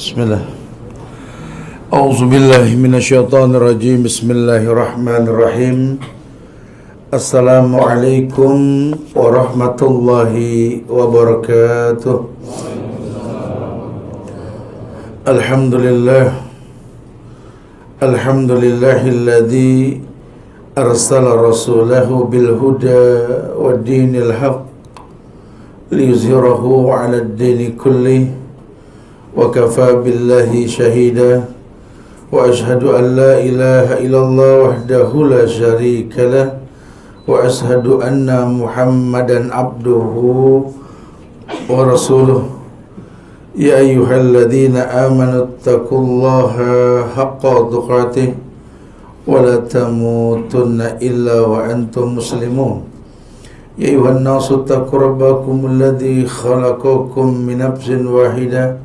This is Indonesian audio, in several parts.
Bismillah. A'udzu billahi minasyaitonir rajim. Bismillahirrahmanirrahim. Assalamualaikum warahmatullahi wabarakatuh. Alhamdulillah. Alhamdulillahilladzi arsala rasulahu bil huda wad dinil haqq liyuzhirahu 'alad dini kulli wa kafa billahi shahida wa ashhadu an la ilaha illallah wahdahu la syarika lah wa ashhadu anna Muhammadan abduhu wa rasuluh. Ya ayyuhalladzina amanu taqullaha haqqa tuqatih wa la tamutunna illa wa antum muslimun. Ya ayyuhan nasu taqu rabbakum alladzi khalaqakum min nafsin wahidah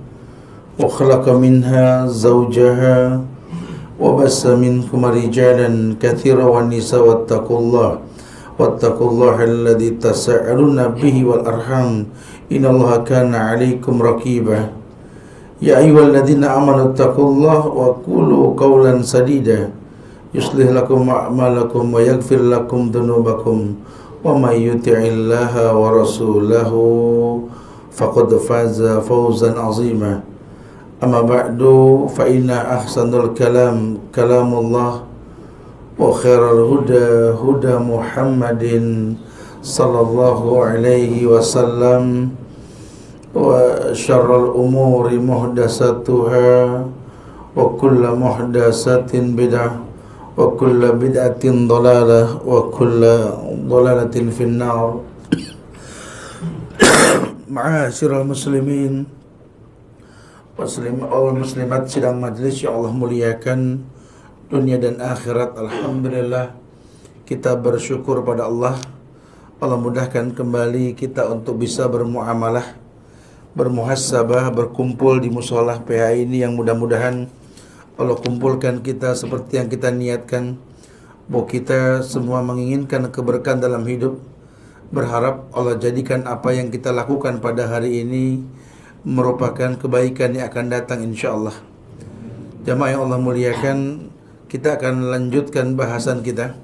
wa khalaqa minha zawjaha wa bassa minkum rijalan katsiran wan nisaa wattaqullaha alladzi tasaaluna bihi wal arham innallaha kana 'alaikum raqiba. Ya ayyuhalladzina amanu taqullaha wa qulu qawlan sadida yuslih lakum a'malakum wa yaghfir lakum dhunubakum wa may yuti'illaha wa rasulahu faqad faza fawzan 'azima. Amma ba'du fa inna ahsanul kalam kalamullah wa khairal huda huda Muhammadin sallallahu alaihi wasallam wa syarrul umuri muhdatsatuha wa kullu muhdatsatin bid'ah wa kullu bid'atin dhalalah wa kullu dhalalatin finnar. Ma'asyiral muslimin muslimat sidang majlis yang Allah muliakan dunia dan akhirat. Alhamdulillah kita bersyukur pada Allah. Allah mudahkan kembali kita untuk bisa bermuamalah, bermuhasabah, berkumpul di musholah PH ini yang mudah-mudahan Allah kumpulkan kita seperti yang kita niatkan, bahwa kita semua menginginkan keberkahan dalam hidup. Berharap Allah jadikan apa yang kita lakukan pada hari ini merupakan kebaikan yang akan datang insyaallah. Jamaah yang Allah muliakan, kita akan lanjutkan bahasan kita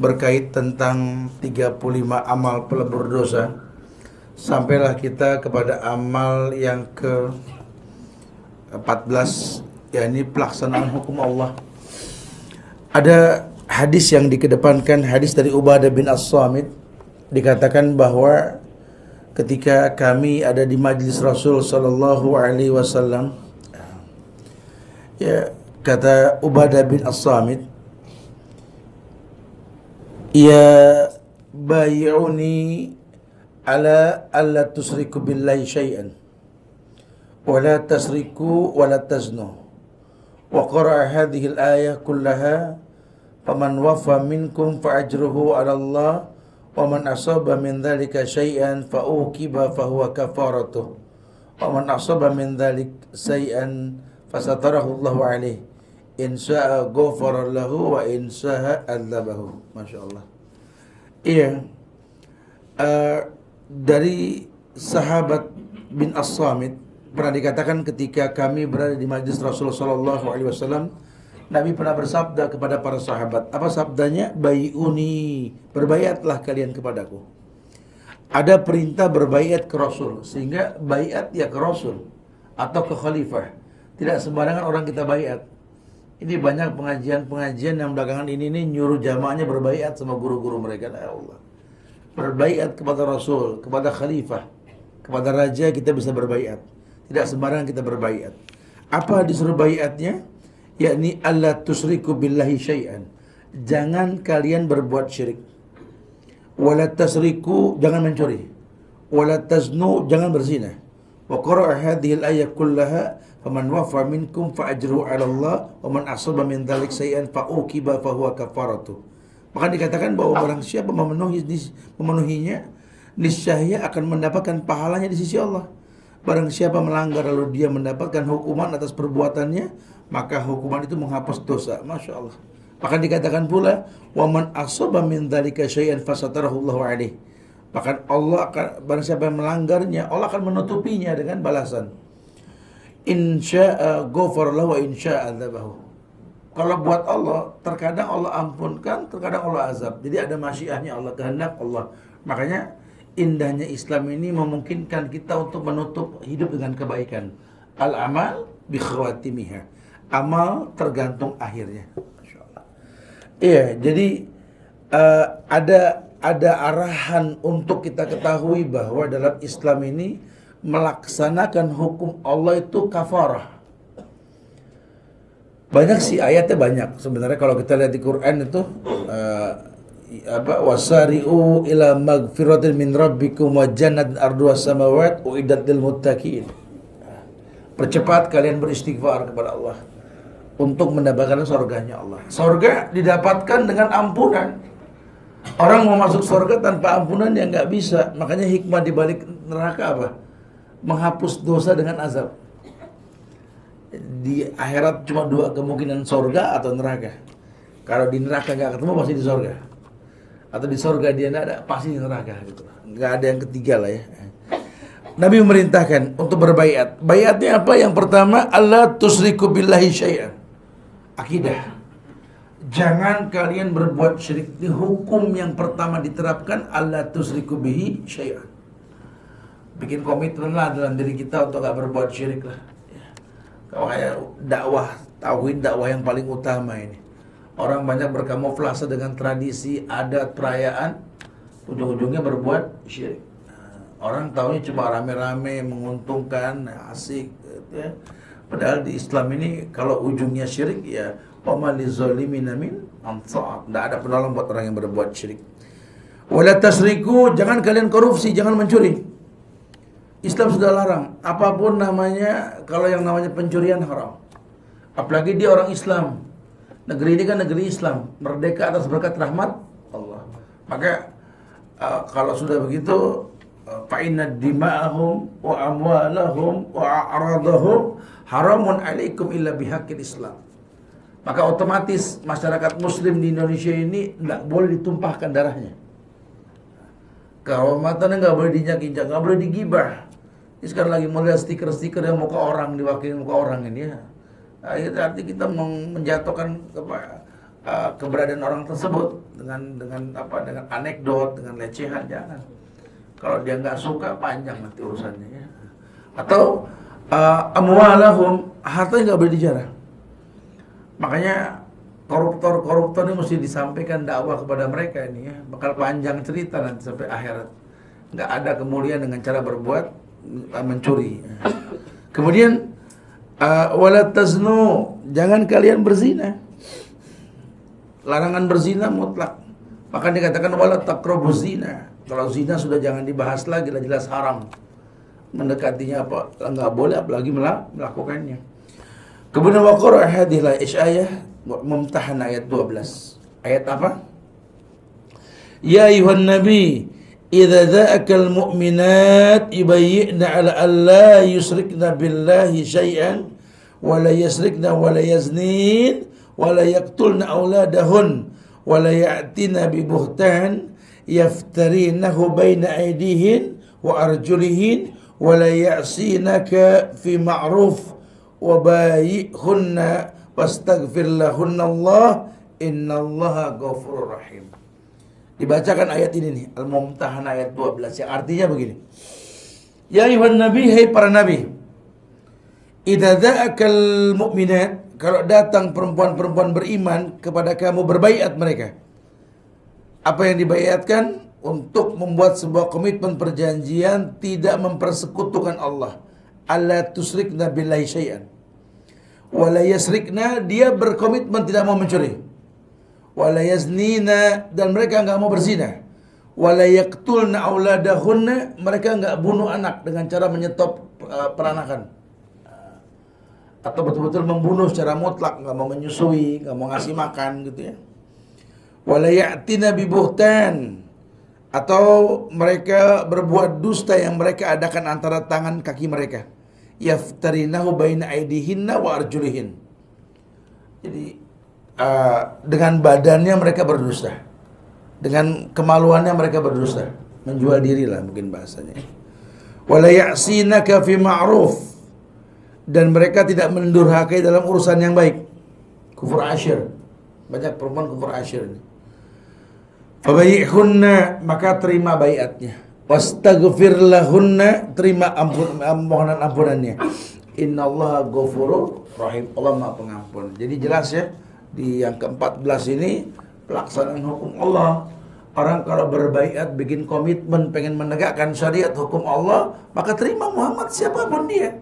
berkait tentang 35 amal pelebur dosa. Sampailah kita kepada amal yang ke-14, yakni pelaksanaan hukum Allah. Ada hadis yang dikedepankan, hadis dari Ubadah bin As-Samit, dikatakan bahwa ketika kami ada di majlis Rasul sallallahu alaihi wasallam, ya, kata Ubadah bin As-Samit, ya bay'uni ala alla tusriku billahi syai'an wa la tasriku wa la taznu wa qara'a hadhihi al-ayah kullaha faman wafa minkum fa ajruhu 'ala Allah wa man asaba min dzalika syai'an fa uqiba fa huwa kafaratuh wa man asaba min dzalik syai'an fasatarahu Allahu alaihi in syaa ghafara lahu wa in syaa adzabahu. Masyaallah. Iya, dari sahabat bin As-Samit pernah dikatakan ketika kami berada di majlis Rasulullah sallallahu alaihi wasallam, Nabi pernah bersabda kepada para sahabat. Apa sabdanya? Bai'uni, berbaiatlah kalian kepadaku. Ada perintah berbaiat ke Rasul, sehingga baiat ya ke Rasul atau ke khalifah. Tidak sembarangan orang kita baiat. Ini banyak pengajian-pengajian yang belakangan ini nyuruh jamaahnya berbaiat sama guru-guru mereka. Ya Allah, berbaiat kepada Rasul, kepada khalifah, kepada raja kita bisa berbaiat. Tidak sembarangan kita berbaiat. Apa disuruh baiatnya? Yakni alla tusriku billahi syai'an. Jangan kalian berbuat syirik. Wala tasriku, jangan mencuri. Wala taznu, jangan berzina. Wa qara'a hadhihi al-ayat kullaha faman wafa minkum fa ajruhu 'ala Allah wa man asaba min dzalik syai'an fa uqiba fa huwa kafaratu. Maka dikatakan bahwa barang siapa memenuhinya, niscaya akan mendapatkan pahalanya di sisi Allah. Barang siapa melanggar lalu dia mendapatkan hukuman atas perbuatannya, maka hukuman itu menghapus dosa. Masya Allah. Bahkan dikatakan pula, wa man asaba min dzalika syai'an fasatarahu Allahu alaihi. Bahkan Allah akan, barang siapa yang melanggarnya, Allah akan menutupinya dengan balasan. In syaa ghafara lahu wa in syaa adzabahu. Kalau buat Allah, terkadang Allah ampunkan, terkadang Allah azab. Jadi ada masyiahnya Allah, kehendak Allah. Makanya indahnya Islam ini memungkinkan kita untuk menutup hidup dengan kebaikan. Al-amal bi khawatimiha. Amal tergantung akhirnya. Masyaallah. Iya, jadi ada arahan untuk kita ketahui bahwa dalam Islam ini melaksanakan hukum Allah itu kafarah. Banyak sih ayatnya, banyak. Sebenarnya kalau kita lihat di Quran itu wasari'u ila magfiratin min rabbikum wa jannatin arduha samawat uiddat lil muttaqin. Percepat kalian beristighfar kepada Allah untuk mendapatkan surganya Allah. Surga didapatkan dengan ampunan. Orang mau masuk surga tanpa ampunan ya nggak bisa. Makanya hikmah di balik neraka apa? Menghapus dosa dengan azab. Di akhirat cuma dua kemungkinan, surga atau neraka. Kalau di neraka nggak ketemu pasti di surga. Atau di surga dia nggak ada, pasti di neraka gitu. Nggak ada yang ketiga lah ya. Nabi memerintahkan untuk berbaiat. Baiatnya apa? Yang pertama, Allah tusriku billahi syai'an. Akidah. Jangan kalian berbuat syirik. Ini hukum yang pertama diterapkan, Allah tusriku bihi syai'an. Bikin komitmen lah dalam diri kita untuk gak berbuat syirik lah. Kalau kayak dakwah, tauhid dakwah yang paling utama ini. Orang banyak berkamuflase dengan tradisi, adat, perayaan, ujung-ujungnya berbuat syirik. Orang taunya cuma rame-rame, menguntungkan, asik gitu ya. Padahal di Islam ini kalau ujungnya syirik ya wama lizzalimin min ansar. Tidak ada penolong buat orang yang berbuat syirik. Wala tasriku, jangan kalian korupsi, jangan mencuri. Islam sudah larang apapun namanya, kalau yang namanya pencurian haram. Apalagi dia orang Islam. Negeri ini kan negeri Islam, merdeka atas berkat rahmat Allah. Maka kalau sudah begitu, fa inna dima'ahum wa amwalahum wa a'radahum haramun alaikum illa bihaqqil Islam. Maka otomatis masyarakat muslim di Indonesia ini tidak boleh ditumpahkan darahnya. Kehormatannya nggak boleh diinjak-injak, nggak boleh digibah. Ini sekarang lagi melihat stiker-stiker yang muka orang, diwakili muka orang ini ya. Nah, itu arti kita menjatuhkan keberadaan orang tersebut dengan anekdot, dengan lecehan, jangan. Kalau dia nggak suka, panjang nanti urusannya ya. Atau amwalahum, hartanya nggak boleh dijarah. Makanya koruptor ini mesti disampaikan dakwah kepada mereka ini ya. Bakal panjang cerita nanti sampai akhirat. Nggak ada kemuliaan dengan cara berbuat mencuri. Kemudian wala taznu, jangan kalian berzina. Larangan berzina mutlak. Maka dikatakan wala taqrabuz zina. Kalau zina sudah jangan dibahas lagi, lah jelas haram. Mendekatinya apa? Enggak boleh, apalagi melakukannya. Kemudian waqara hadhihi ayat Mumtahan ayat 12. Ayat apa? Ya ayuhan nabi, idza dza'akal mu'minat yubayyi'na 'ala alla yusrikna billahi syai'an wa la yasrikna wa la yaznin wa la yaqtulna auladahun wa la ya'tina bi buhtan yaftarinahu baina aydihin wa arjulihin wa la ya'sinaka fi ma'ruf wa bayi'hunna wastaghfir lahunna Allah innallaha ghafurur rahim. Dibacakan ayat ini nih, Al-Mumtahan ayat 12 yang artinya begini. Ya ayuhan nabi, hai para nabi, idza dza'akal mu'minat, kalau datang perempuan-perempuan beriman kepada kamu, berbaiat mereka. Apa yang dibaiatkan? Untuk membuat sebuah komitmen perjanjian tidak mempersekutukan Allah. Alla tusrikna billahi syai'an. Wala yasrikna, dia berkomitmen tidak mau mencuri. Wala yaznina, dan mereka enggak mau berzina. Wala yaqtulna auladahunna, mereka enggak bunuh anak dengan cara menyetop peranakan. Atau betul-betul membunuh secara mutlak, enggak mau menyusui, enggak mau ngasih makan gitu ya. Wala ya'tina bi buhtan, atau mereka berbuat dusta yang mereka adakan antara tangan kaki mereka. Yaftarinahu baina aidihinna wa arjulihin. Jadi dengan badannya mereka berdusta, dengan kemaluannya mereka berdusta, menjual diri lah mungkin bahasanya. Wala ya'sinaka fi ma'ruf, dan mereka tidak mendurhakai dalam urusan yang baik. Kufur asyir. Banyak perempuan kufur asyir ini. Fabayyihunna, maka terima baiatnya. Wastaghfir lahunna, terima mohonan ampunannya. Innallaha ghafurur rahim. Allah Maha Pengampun. Jadi jelas ya, di yang ke-14 ini pelaksanaan hukum Allah. Orang kalau berbaiat, bikin komitmen pengen menegakkan syariat hukum Allah, maka terima Muhammad siapapun dia.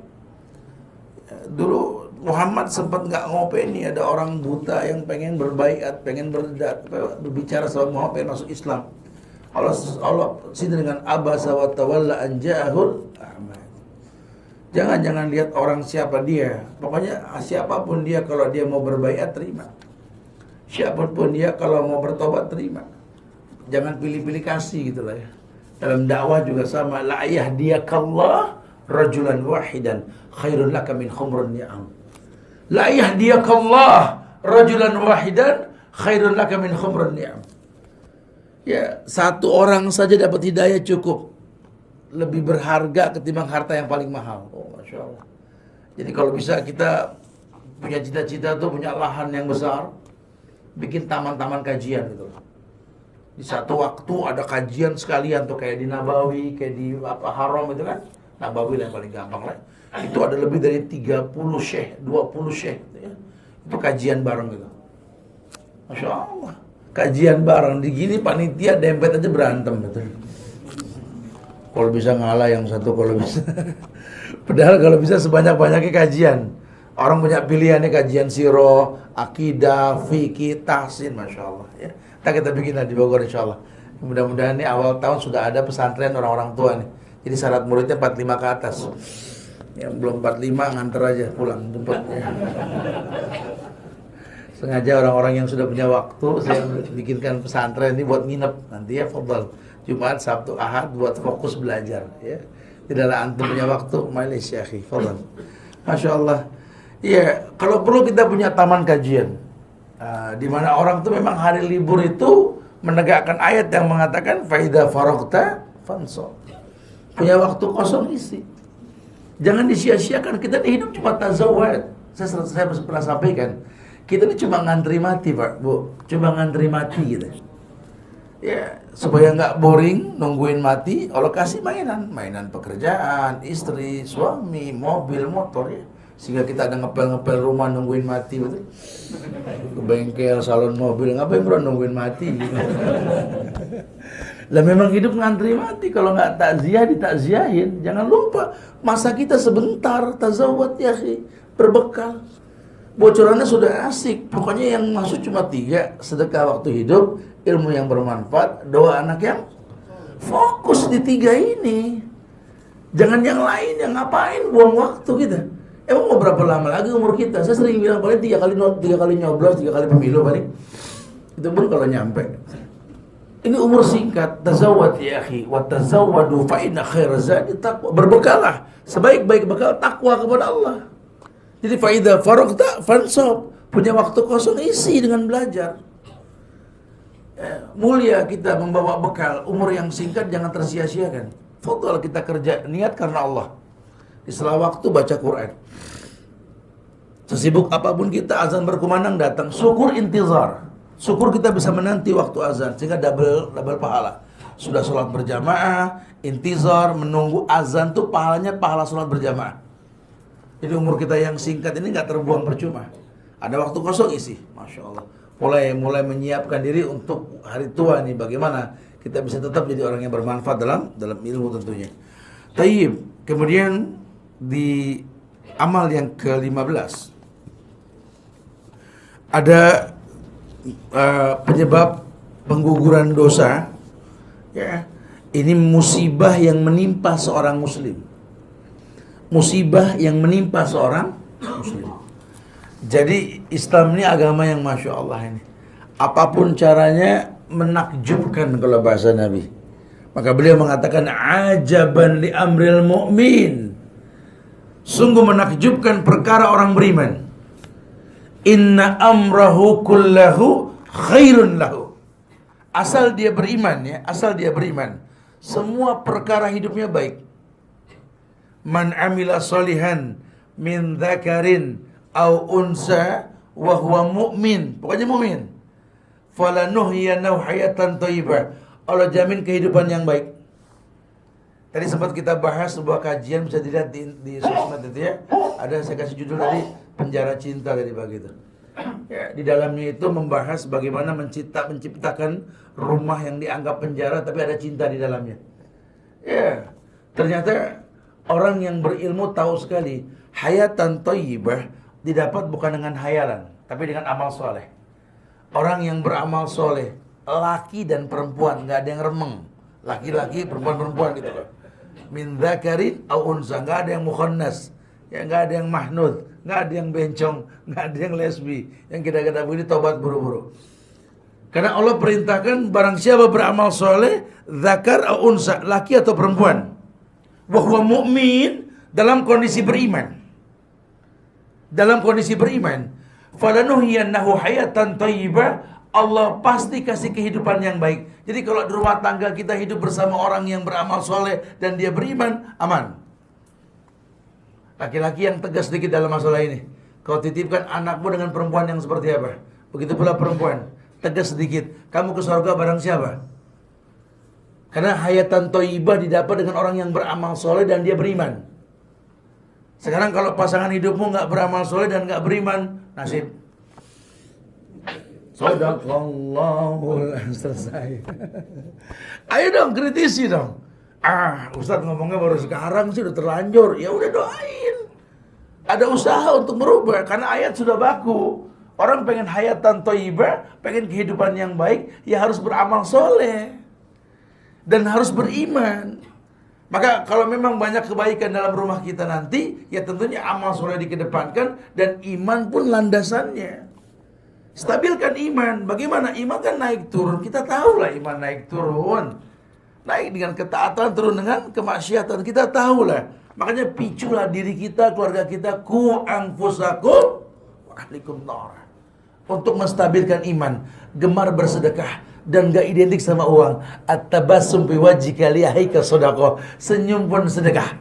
Dulu Muhammad sempat nggak ngopeni, ada orang buta yang pengen berbaiat, pengen berbicara sama Muhammad, pengen masuk Islam. Allah sini dengan abasa wa tawalla an ja'ahul a'ma. Jangan lihat orang siapa dia. Pokoknya siapapun dia, kalau dia mau berbaiat terima. Siapapun dia kalau mau bertobat terima. Jangan pilih-pilih kasih gitu lah ya. Dalam dakwah juga sama, la yahdiyakallah rajulan wahidan khairun laka min khumrun ni'am. La yahdiyakallah rajulan wahidan khairun laka min khumrun ni'am. Ya, satu orang saja dapat hidayah cukup. Lebih berharga ketimbang harta yang paling mahal. Oh, Masya Allah. Jadi kalau bisa kita punya cita-cita tuh, punya lahan yang besar, bikin taman-taman kajian gitu. Di satu waktu ada kajian sekalian tuh, kayak di Nabawi, kayak di Haram itu kan. Nabawi yang paling gampang lah. Itu ada lebih dari 30 syekh, 20 syekh gitu ya. Itu kajian bareng gitu. Masya Allah. Kajian bareng, di gini panitia dempet aja berantem gitu. Kalau bisa ngalah yang satu, kalau bisa. Padahal kalau bisa sebanyak-banyaknya kajian. Orang punya pilihannya kajian siro, akidah, fikih, tahsin, Masya Allah ya. Kita bikin di Bogor insya Allah. Mudah-mudahan ini awal tahun sudah ada pesantren orang-orang tua nih. Jadi syarat muridnya 45 ke atas. Yang belum 45 nganter aja pulang jemputnya. Sengaja orang-orang yang sudah punya waktu saya bikinkan pesantren ini buat nginep nanti ya, fadhal. Jumat, Sabtu, Ahad buat fokus belajar ya. Tidaklah antum punya waktu, Malaysia akhi, fadhal. Masya Allah. Iya, kalau perlu kita punya taman kajian. Di mana orang tuh memang hari libur itu menegakkan ayat yang mengatakan faida faragta fansab. Punya waktu kosong isi. Jangan disia-siakan. Kita di hidup cuma tazawwad. Saya pernah sampaikan, kita ini cuma ngantri mati, Pak, Bu. Cuma ngantri mati gitu. Ya, supaya nggak boring nungguin mati, Allah kasih mainan pekerjaan, istri, suami, mobil, motor ya. Sehingga kita ada ngepel-ngepel rumah nungguin mati, betul? Ke bengkel, salon mobil, ngapain bro nungguin mati gitu. Lah memang hidup ngantri mati, kalau nggak takziah ditakziahin. Jangan lupa masa kita sebentar, tazawwad ya akhi, berbekal. Bocorannya sudah asik, pokoknya yang masuk cuma 3, sedekah waktu hidup, ilmu yang bermanfaat, doa anak yang fokus di 3 ini. Jangan yang lain, yang ngapain buang waktu kita. Emang mau berapa lama lagi umur kita? Saya sering bilang paling 3 kali nyoblos, 3 kali pemilu paling. Itu pun kalau nyampe. Ini umur singkat. Tazawwad ya akhi, wa tazawwadu fa inna khairaz zadi taqwa. Berbekalah, sebaik-baik bekal takwa kepada Allah. Jadi fa idza faragta fansab. Punya waktu kosong isi dengan belajar. Mulia kita membawa bekal. Umur yang singkat jangan tersia-siakan. Fadhal kita kerja niat karena Allah. Di sela waktu baca Quran. Sesibuk apapun kita, azan berkumandang datang, syukur intizar. Syukur kita bisa menanti waktu azan sehingga double pahala. Sudah sholat berjamaah, intizar, menunggu azan tuh pahalanya pahala sholat berjamaah. Jadi umur kita yang singkat ini nggak terbuang percuma. Ada waktu kosong isi, Masya Allah. Mulai menyiapkan diri untuk hari tua nih, bagaimana kita bisa tetap jadi orang yang bermanfaat dalam ilmu tentunya. Tayyib. Kemudian di amal yang ke-15 ada penyebab pengguguran dosa ya. Ini musibah yang menimpa seorang muslim. Musibah yang menimpa seorang muslim. Jadi Islam ini agama yang Masya Allah ini. Apapun caranya menakjubkan kalau bahasa Nabi. Maka beliau mengatakan ajaban li amril mu'min. Sungguh menakjubkan perkara orang beriman. Inna amrahu kullahu khairun lahu. Asal dia beriman ya, asal dia beriman, semua perkara hidupnya baik. Man amila solihan min dzakarin au unsa wa huwa mu'min. Pokoknya mu'min. Falanuhyiyanahu hayatan thayyibah. Allah jamin kehidupan yang baik. Tadi sempat kita bahas sebuah kajian, bisa dilihat di sosmed itu ya. Ada, saya kasih judul tadi, Penjara Cinta tadi begitu. Ya, di dalamnya itu membahas bagaimana menciptakan rumah yang dianggap penjara tapi ada cinta di dalamnya. Ya, ternyata orang yang berilmu tahu sekali hayatan thayyibah didapat bukan dengan hayalan, tapi dengan amal soleh. Orang yang beramal soleh, laki dan perempuan, nggak ada yang remeng, laki-laki, perempuan-perempuan gitu loh. Min dzakarin au unsa, nggak ada yang mukhannas, ya nggak ada yang mahnud, nggak ada yang bencong, nggak ada yang lesbi, yang kita begini tobat buru-buru. Karena Allah perintahkan barang siapa beramal soleh, zakar au unsa, laki atau perempuan, wa huwa mu'min, dalam kondisi beriman. Dalam kondisi beriman, falanuhyiyannahu hayatan thayyibah, Allah pasti kasih kehidupan yang baik. Jadi kalau di rumah tangga kita hidup bersama orang yang beramal soleh dan dia beriman, aman. Laki-laki yang tegas sedikit dalam masalah ini. Kau titipkan anakmu dengan perempuan yang seperti apa? Begitu pula perempuan, tegas sedikit. Kamu ke surga barang siapa? Karena hayatan thayyibah didapat dengan orang yang beramal soleh dan dia beriman. Sekarang kalau pasangan hidupmu nggak beramal soleh dan nggak beriman, nasib. Sadaqallahul selesai. Ayo dong, kritisi dong. Ustadz ngomongnya baru sekarang sih udah terlanjur. Ya udah doain. Ada usaha untuk merubah karena ayat sudah baku. Orang pengen hayatan thayyibah, pengen kehidupan yang baik, ya harus beramal soleh dan harus beriman. Maka kalau memang banyak kebaikan dalam rumah kita nanti, ya tentunya amal soleh dikedepankan dan iman pun landasannya. Stabilkan iman. Bagaimana? Iman kan naik turun. Kita tahu lah iman naik turun. Naik dengan ketaatan, turun dengan kemaksiatan. Kita tahu lah. Makanya piculah diri kita, keluarga kita, ku anfusakum wa ahlikum nar. Untuk menstabilkan iman, gemar bersedekah dan gak identik sama uang. At-tabassum fi wajhika liyahaika shadaqah. Senyum pun sedekah.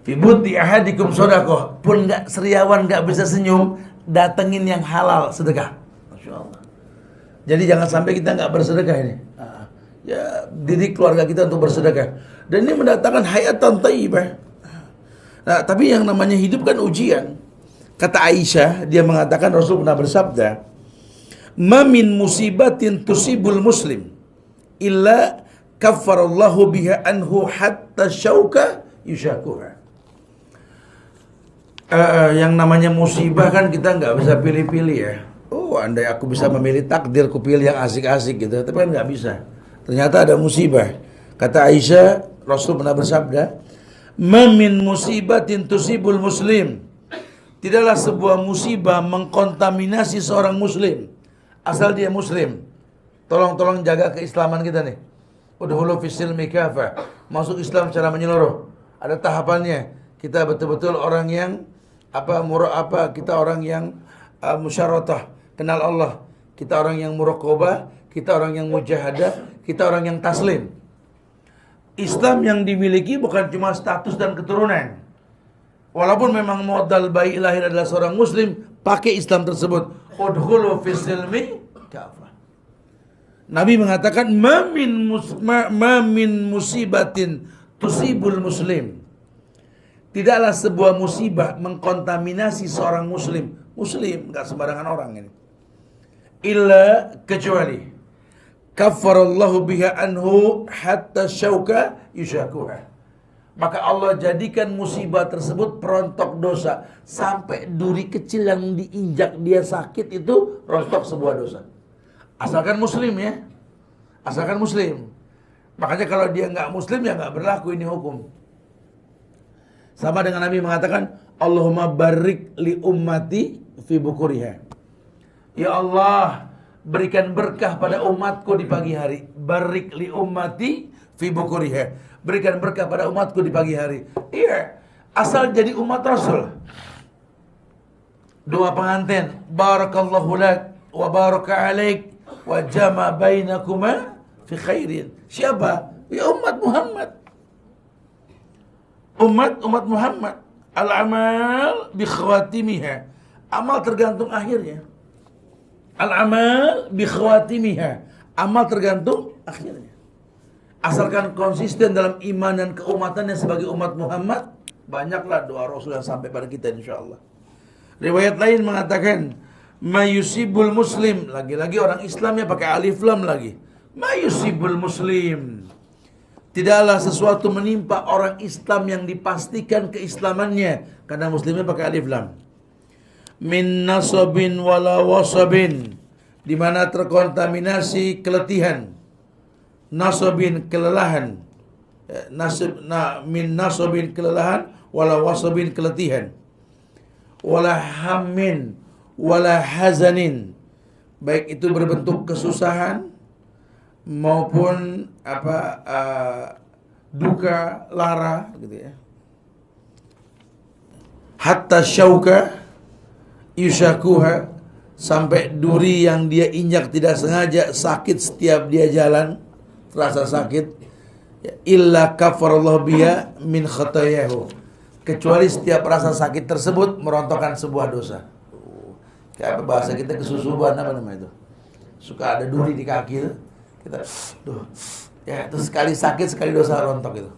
Fi buti ahadikum shadaqah. Pun gak seriawan, gak bisa senyum, datengin yang halal, sedekah. Masya Allah. Jadi jangan sampai kita nggak bersedekah ini. Ya, didik keluarga kita untuk bersedekah. Dan ini mendatangkan hayatan thayyibah. Nah, tapi yang namanya hidup kan ujian. Kata Aisyah, dia mengatakan Rasul pernah bersabda, "Ma min musibatin tusibul muslim illa kaffarallahu biha anhu hatta syauka yushakuha." Yang namanya musibah kan kita nggak bisa pilih-pilih ya. Andai aku bisa memilih takdir, ku pilih yang asik-asik gitu. Tapi kan nggak bisa. Ternyata ada musibah. Kata Aisyah, Rasul pernah bersabda, "Ma min musibatin tusibul muslim." Tidaklah sebuah musibah mengkontaminasi seorang muslim. Asal dia muslim. Tolong jaga keislaman kita nih. Udhulu fisilmi kafa. Masuk Islam secara menyeluruh. Ada tahapannya. Kita betul-betul orang yang kita orang yang musyaratah, kenal Allah. Kita orang yang muraqabah, kita orang yang mujahadah, kita orang yang taslim. Islam yang dimiliki bukan cuma status dan keturunan. Walaupun memang modal bayi lahir adalah seorang muslim, pakai Islam tersebut. Udkhulu fis-silmi kafah. Nabi mengatakan, ma min musibatin tusibul muslim. Tidaklah sebuah musibah mengkontaminasi seorang muslim. Muslim, enggak sembarangan orang ini. Illa kecuali kaffarallahu biha anhu hatta syauka yushakuha. Maka Allah jadikan musibah tersebut perontok dosa. Sampai duri kecil yang diinjak dia sakit itu rontok sebuah dosa. Asalkan muslim ya. Asalkan muslim. Makanya kalau dia enggak muslim ya enggak berlaku ini hukum. Sama dengan Nabi mengatakan, Allahumma barik li ummati fi bukuriha. Ya Allah, berikan berkah pada umatku di pagi hari. Barik li ummati fi bukuriha. Berikan berkah pada umatku di pagi hari. Iya, asal jadi umat Rasul. Doa pengantin, barakallahu lak wa baraka alaik wa jama bainakuma fi khairin. Siapa? Ya umat Muhammad. Umat Muhammad. Al-amal bi khawatimiha. Amal tergantung akhirnya. Al-amal bi khawatimiha. Amal tergantung akhirnya. Asalkan konsisten dalam iman dan keumatannya sebagai umat Muhammad, banyaklah doa Rasul yang sampai pada kita insyaallah. Riwayat lain mengatakan, mayusibul muslim, lagi-lagi orang Islamnya pakai alif lam lagi. Mayusibul muslim, tidaklah sesuatu menimpa orang Islam yang dipastikan keislamannya, karena muslimnya pakai alif lam. Min nasabin wala wasabin, di mana terkontaminasi keletihan. Nasabin kelelahan. Min nasabin kelelahan wala wasabin keletihan. Wala hammin wala hazanin, baik itu berbentuk kesusahan maupun duka lara gitu ya. Hatta syauka yushakuha, sampai duri yang dia injak tidak sengaja sakit setiap dia jalan, terasa sakit. Illa kafarallahu biha min khatayahu, kecuali setiap rasa sakit tersebut merontokkan sebuah dosa. Kayak bahasa kita kesusuban, apa namanya itu? Suka ada duri di kaki itu. Kita ya, terus sekali sakit sekali dosa rontok itu.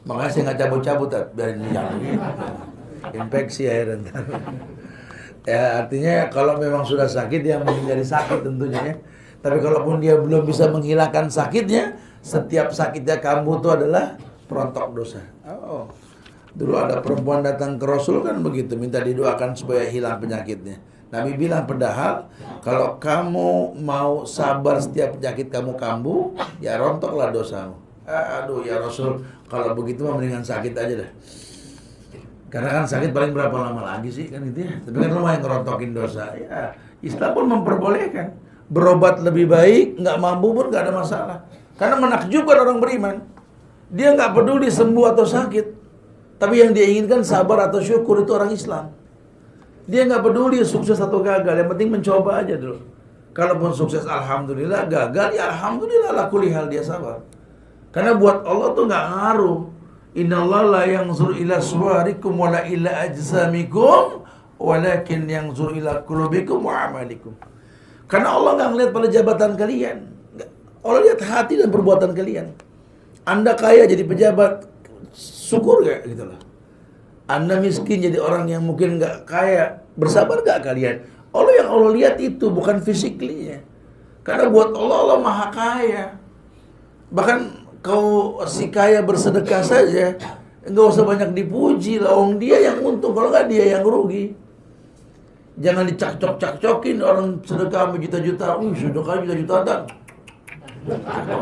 Makanya saya nggak cabut-cabut, biarin ini infeksi akhirnya. Ya, artinya kalau memang sudah sakit, dia menghindari sakit tentunya ya. Tapi kalaupun dia belum bisa menghilangkan sakitnya, setiap sakitnya kambuh itu adalah perontok dosa. Oh. Dulu ada perempuan datang ke Rasul kan begitu, minta didoakan supaya hilang penyakitnya. Nabi bilang, padahal kalau kamu mau sabar setiap penyakit kamu kambuh, ya rontoklah dosamu. Aduh ya Rasul, kalau begitu mah mendingan sakit aja dah. Karena kan sakit paling berapa lama lagi sih kan itu ya. Tapi kan lumayan ngerontokin dosa. Ya, Islam pun memperbolehkan berobat lebih baik, nggak mampu pun nggak ada masalah. Karena menakjubkan orang beriman, dia nggak peduli sembuh atau sakit, tapi yang dia inginkan sabar atau syukur, itu orang Islam. Dia nggak peduli sukses atau gagal, yang penting mencoba aja dulu. Kalaupun sukses alhamdulillah, gagal ya alhamdulillah, la kulli hal dia sabar. Karena buat Allah tuh nggak ngaruh. Innallaha la yanzur ila suwarikum wala ila ajsamikum, walakin yanzur ila qulubikum wa amalikum. Karena Allah nggak ngelihat pada jabatan kalian, Allah lihat hati dan perbuatan kalian. Anda kaya jadi pejabat, syukur gak gitu loh. Anda miskin jadi orang yang mungkin gak kaya, bersabar gak kalian? Allah yang Allah lihat itu bukan fisiklinya. Karena buat Allah, Allah maha kaya. Bahkan kau si kaya bersedekah saja, nggak usah banyak dipuji lah. Dia yang untung, kalau nggak dia yang rugi. Jangan dicakcok-cakcokin orang sedekah berjuta-juta. Sedekah juta-juta dan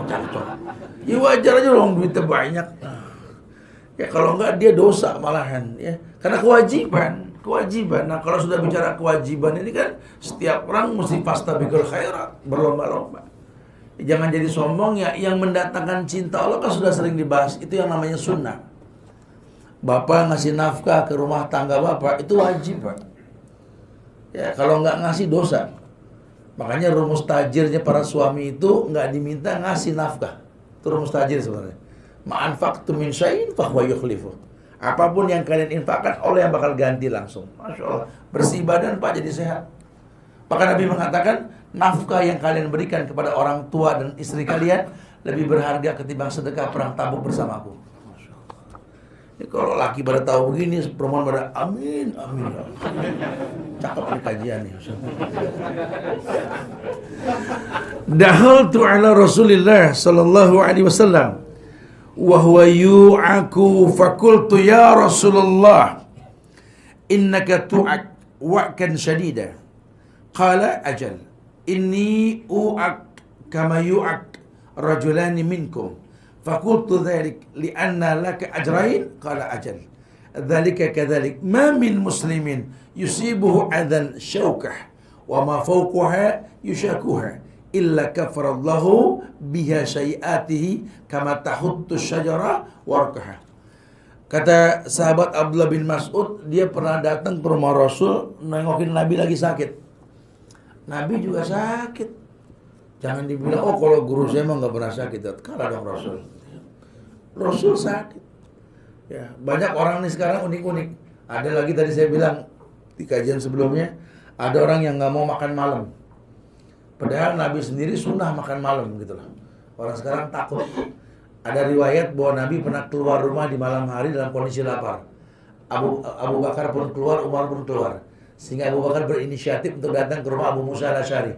cakcok. Ya wajar aja orang duitnya banyak. Ya kalau enggak dia dosa malahan ya. Karena kewajiban. Nah, kalau sudah bicara kewajiban ini kan setiap orang mesti fastabiqul khairat, berlomba-lomba. Jangan jadi sombong ya, yang mendatangkan cinta Allah kan sudah sering dibahas. Itu yang namanya sunnah. Bapak ngasih nafkah ke rumah tangga bapak, itu wajib, Pak. Ya, kalau nggak ngasih dosa. Makanya rumus tajirnya para suami itu nggak diminta ngasih nafkah. Itu rumus tajir sebenarnya. Ma'anfaqtum min syai'in fahuwa yukhlifuh. Apapun yang kalian infakkan, Allah yang bakal ganti langsung. Masya Allah. Bersih badan Pak jadi sehat. Maka Nabi mengatakan, nafkah yang kalian berikan kepada orang tua dan istri kalian lebih berharga ketimbang sedekah perang Tabuk bersamaku. Masya Allah. Ya, kalau laki pada tahu begini, perempuan pada amin. Cakep nih kajian nih. Dahaltu ala Rasulillah sallallahu alaihi wasallam wa huwa yu'aku fakultu ya Rasulullah innaka tu'ak wa'kan syadida. Qala ajal inni u'ak kama yu'ak rajulani minkum. Fakultu dhalik li'anna laka ajrain. Qala ajal dhalika kadhalik ma min muslimin yusibuhu adhan syawkah wa ma fawquha yushakuha illa kafarallahu biha syai'atihi kama tahuttu syajara warqaha. Kata sahabat Abdullah bin Mas'ud, dia pernah datang ke rumah Rasul nengokin Nabi lagi sakit. Nabi juga sakit. Jangan dibilang, oh kalau guru saya mah nggak pernah sakit. Kalah dong Rasul. Rasul sakit. Ya, banyak orang nih sekarang unik-unik. Ada lagi tadi saya bilang di kajian sebelumnya, ada orang yang nggak mau makan malam. Padahal Nabi sendiri sunnah makan malam gitu loh. Orang sekarang takut. Ada riwayat bahwa Nabi pernah keluar rumah di malam hari dalam kondisi lapar. Abu Bakar pun keluar, Umar pun keluar. Sehingga Abu Bakar berinisiatif untuk datang ke rumah Abu Musa al-Asy'ari.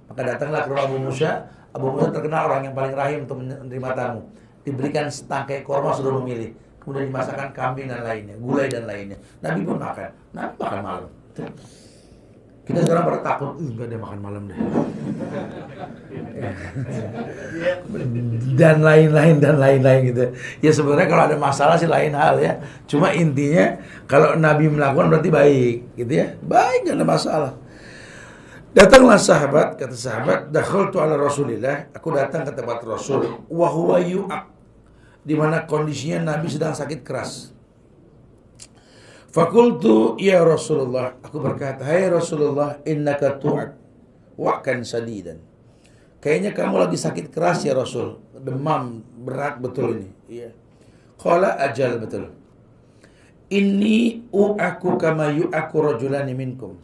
Maka datanglah ke rumah Abu Musa. Abu Musa terkenal orang yang paling rahim untuk menerima tamu. Diberikan setangkai korma, suruh memilih. Kemudian dimasakkan kambing dan lainnya, gulai dan lainnya. Nabi pun makan. Nabi makan malam. Kita sekarang pada takut, enggak ada makan malam deh. Dan lain-lain gitu. Ya sebenarnya kalau ada masalah sih lain hal ya. Cuma intinya kalau Nabi melakukan berarti baik, gitu ya. Baik, enggak ada masalah. Datanglah sahabat, kata sahabat, dakhaltu ala Rasulillah, aku datang ke tempat Rasul, wa huwa yu'aq, di mana kondisinya Nabi sedang sakit keras. Fakultu ya Rasulullah, aku berkata, hai Rasulullah, innaka tu'aq wa'kan sadidan. Kayaknya kamu lagi sakit keras ya Rasul, demam berat betul ini. Iya. Qala ajal betul. Inni u'aku kama yu'aku rajulani minkum.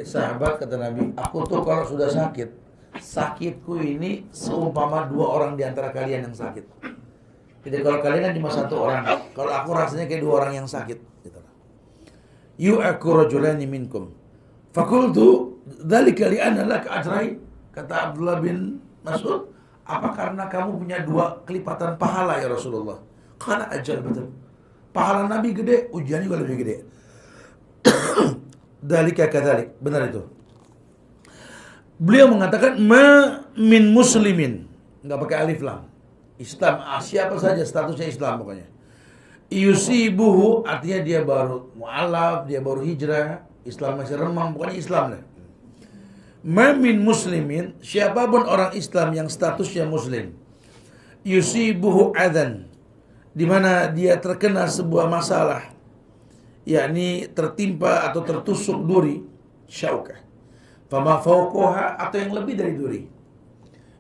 Sahabat, kata Nabi, aku tuh kalau sudah sakit, sakitku ini seumpama 2 orang di antara kalian yang sakit. Jadi kalau kalian kan cuma 1 orang, kalau aku rasanya kayak 2 orang yang sakit. Gitu. Yu'aku rajulani minkum. Fakultu dzalika li'anna laka ajrain. Kata Abdullah bin Mas'ud, apa karena kamu punya 2 kelipatan pahala ya Rasulullah? Karena ajal betul. Pahala Nabi gede, ujian juga lebih gede. Dalika kadzalik, benar itu. Beliau mengatakan min muslimin, enggak pakai alif lam. Islam, siapa saja statusnya Islam pokoknya. Yusibuhu artinya dia baru mu'alaf, dia baru hijrah, Islam masih remang, pokoknya Islam lah. Min muslimin, siapapun orang Islam yang statusnya muslim. Yusibuhu adzan, di mana dia terkena sebuah masalah, yakni tertimpa atau tertusuk duri, syaukah, fama fawqaha, atau yang lebih dari duri,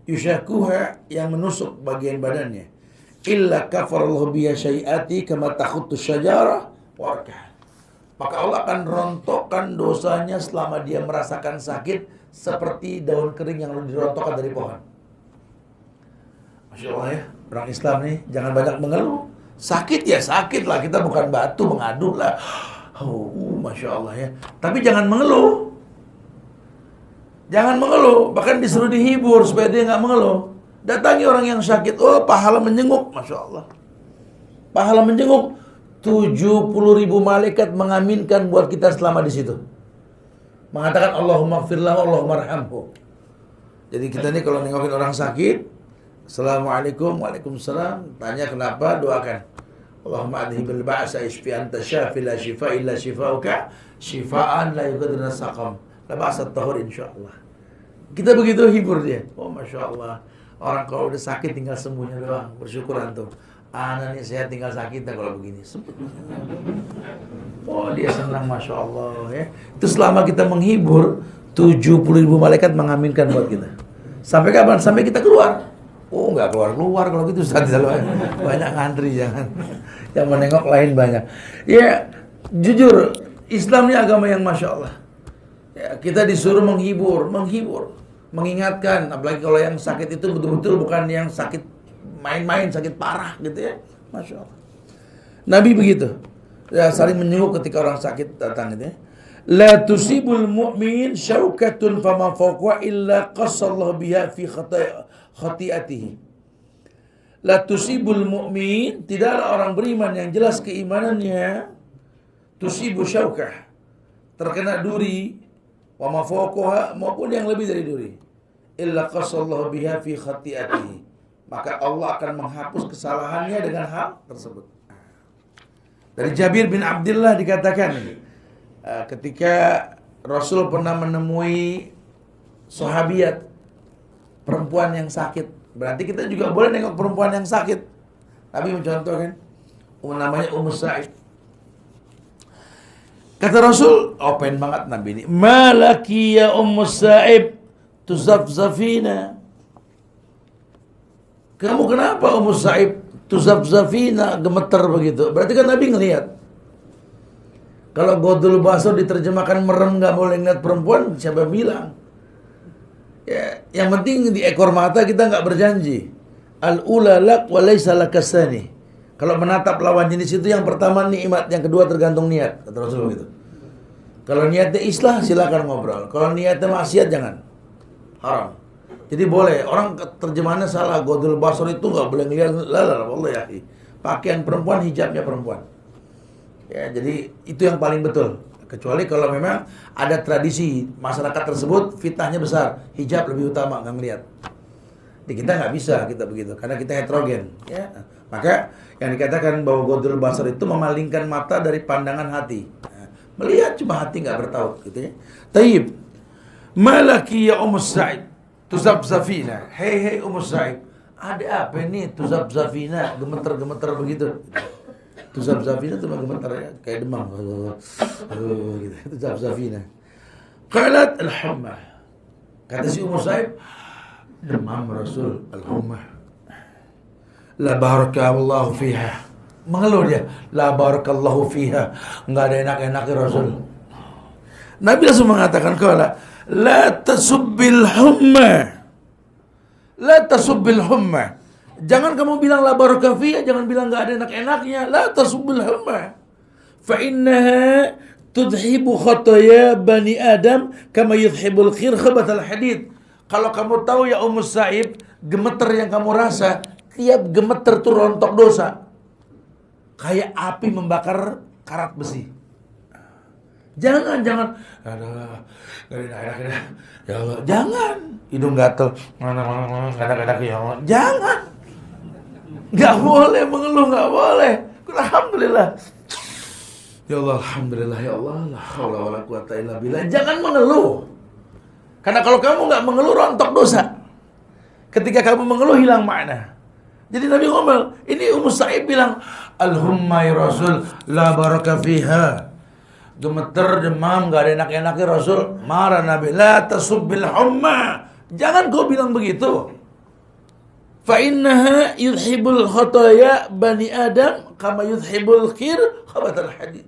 yushakuha, yang menusuk bagian badannya, illa kafarallahu biha syai'ati kama takhuttu syajarah warkah, maka Allah akan rontokkan dosanya selama dia merasakan sakit seperti daun kering yang dirontokkan dari pohon. Masya Allah ya, orang Islam nih jangan banyak mengeluh. Sakit ya sakit lah, kita bukan batu mengadu lah. Masya Allah ya. Tapi jangan mengeluh. Jangan mengeluh, bahkan disuruh dihibur supaya dia nggak mengeluh. Datangi orang yang sakit, pahala menjenguk, Masya Allah. Pahala menjenguk, 70.000 malaikat mengaminkan buat kita selama di situ. Mengatakan Allahumma gfirlahu, Allahumma arhamhu. Jadi kita nih kalau nengokin orang sakit, Assalamualaikum, waalaikumsalam, tanya kenapa, doakan. Allahumma adhibil ba'sa isfi anta syafi la shifa illa shifauka shifaan la yughadiru saqam la ba'sa tahur insyaallah. Kita begitu hibur dia. Masya Allah. Orang kalau udah sakit tinggal sembuhnya doang. Bersyukur antum. Ana nih saya tinggal sakit kalau begini. Dia senang, Masya Allah ya. Itu selama kita menghibur, 70.000 malaikat mengaminkan buat kita. Sampai kapan? Sampai kita keluar. Nggak keluar kalau gitu, Ustaz. Banyak ngantri, jangan. Yang menengok lain banyak. Ya, jujur, Islam ini agama yang Masya Allah. Ya, kita disuruh menghibur, mengingatkan. Apalagi kalau yang sakit itu betul-betul bukan yang sakit main-main, sakit parah gitu ya. Masya Allah. Nabi begitu. Ya, saling menyenguk ketika orang sakit datang gitu ya. La tusibul mu'min syaukatun fama fawqa illa qassallahu biha fi khati'atihi. La tusibul mu'min, tidaklah orang beriman yang jelas keimanannya, tusibu syaukah, terkena duri, wa ma fawqaha, maupun yang lebih dari duri, illa qassallahu biha fi khati'atihi, maka Allah akan menghapus kesalahannya dengan hal tersebut. Dari Jabir bin Abdullah dikatakan, ketika Rasul pernah menemui sahabiat perempuan yang sakit, berarti kita juga boleh nengok perempuan yang sakit. Nabi mencontohkan, namanya Ummu Sa'id. Kata Rasul, open banget Nabi ini, malaki ya Ummu Sa'id tuzafzafina. Kamu kenapa Ummu Sa'id tuzafzafina, gemeter begitu? Berarti kan Nabi ngelihat. Kalau godul basar diterjemahkan merem nggak boleh ngeliat perempuan, siapa bilang? Ya, yang penting di ekor mata kita nggak berjanji. Al-ula lak wa laysa lakasani. Kalau menatap lawan jenis itu yang pertama nikmat, yang kedua tergantung niat, kata Rasul gitu. Kalau niatnya islah silakan ngobrol. Kalau niatnya maksiat jangan. Haram. Jadi boleh, orang terjemahannya salah, godul basar itu nggak boleh ngeliat, wallahi. Pakaian perempuan, hijabnya perempuan. Ya, jadi itu yang paling betul. Kecuali kalau memang ada tradisi masyarakat tersebut fitnahnya besar, hijab lebih utama, nggak ngeliat. Di kita nggak bisa kita begitu, karena kita heterogen. Ya. Maka yang dikatakan bahwa godul basar itu memalingkan mata dari pandangan hati. Melihat cuma hati nggak bertaut, gitu ya. Taib, malaki ya Sa'id, tuzabzafina. Hei Sa'id, ada apa nih tuzabzafina, gemeter-gemeter begitu. Tuzabzafina itu gemeter ya, kayak demam. Gitu. Tuzabzafina. Qalat al-humma. Kata si Sa'id, demam Rasul al-humma. La barakallahu fiha. Mengeluh dia, la barakallahu fiha. Enggak ada enak-enaknya Rasul. Nabi langsung mengatakan qala la tasubbil humma. La tasubbil humma. Jangan kamu bilang la barakah fiha, jangan bilang enggak ada enak-enaknya. La tasubbil humma. Fa innaha tudhibu khataya bani Adam kama yudhibul khir khabatal hadid. Kalau kamu tahu ya Sa'ib, gemeter yang kamu rasa, tiap gemeter tuh rontok dosa. Kayak api membakar karat besi. Jangan. Aduh, ya Allah, jangan. Hidung gatel. Kadang-kadang ya Allah. Jangan. Gak boleh mengeluh, gak boleh. Alhamdulillah. Ya Allah, alhamdulillah ya Allah. La haula wala quwata illa billah. Jangan mengeluh. Karena kalau kamu gak mengeluh rontok dosa. Ketika kamu mengeluh hilang makna. Jadi Nabi ngomel, ini Sa'id bilang, Al-humma ya Rasul, la baraka fiha. Gemeter, demam, gak ada enak-enaknya Rasul. Marah Nabi, la tasubbil humma. Jangan kau bilang begitu. Fa innaha yudhibul khataya bani Adam kama yudhibul khir khabatal hadid.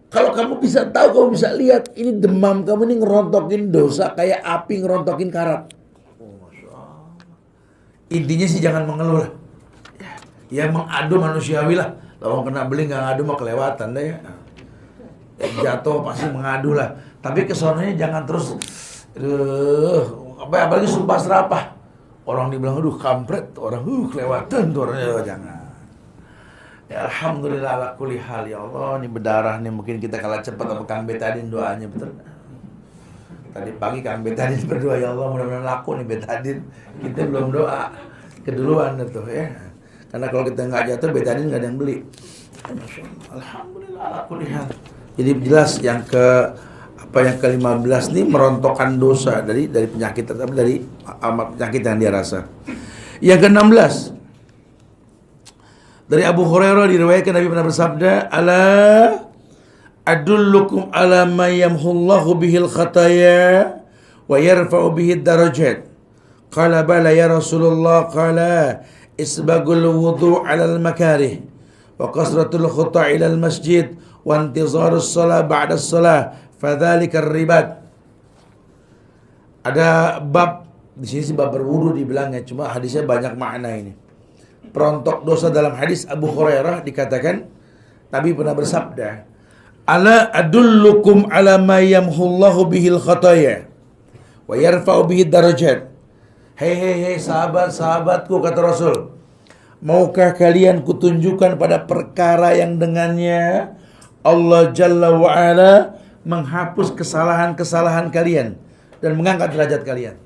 Kalau kamu bisa tahu, kamu bisa lihat, ini demam kamu ini ngerontokin dosa kayak api ngerontokin karat. Intinya sih jangan mengeluh lah. Ya mengadu manusiawi lah. Kalau kena beli nggak ngadu mah kelewatan deh ya. Jatuh pasti mengadu lah. Tapi kesonanya jangan terus, apalagi sumpah serapah. Orang dibilang aduh kampret, orang kelewatan tuh orangnya, jangan. Ya alhamdulillah ala kulli hal ya Allah, ini berdarah nih mungkin kita kalah cepat sama Kang Betadin doanya betul. Tadi pagi Kang Betadin berdoa, ya Allah mudah-mudahan laku nih Betadin. Kita belum doa, keduluan itu ya. Karena kalau kita nggak jatuh Betadin nggak ada yang beli. Masya Allah, alhamdulillah aku lihat. Jadi jelas yang ke-15 nih merontokkan dosa dari penyakit, tetapi dari penyakit yang dia rasa. Yang ke-16 dari Abu Hurairah diriwayatkan Nabi pernah bersabda, ala adullukum ala ma yamhullahu bihil khataya wa yarfa'u bihid darajat. Qala bala ya Rasulullah, qala isbagul wudu' ala al-makarih wa kasratul khuta' ila al-masjid wa intizarus salah ba'da salah fadzalika ar-ribat. Ada bab di sini bab berwudu dibilangnya, cuma hadisnya banyak makna ini. Perontok dosa dalam hadis Abu Hurairah dikatakan Nabi pernah bersabda, ala adullukum ala ma yamhullahu bihil khataya wa yarfa'u bihid darajat. Hei sahabat-sahabatku, kata Rasul, maukah kalian kutunjukkan pada perkara yang dengannya Allah Jalla wa'ala menghapus kesalahan-kesalahan kalian dan mengangkat derajat kalian.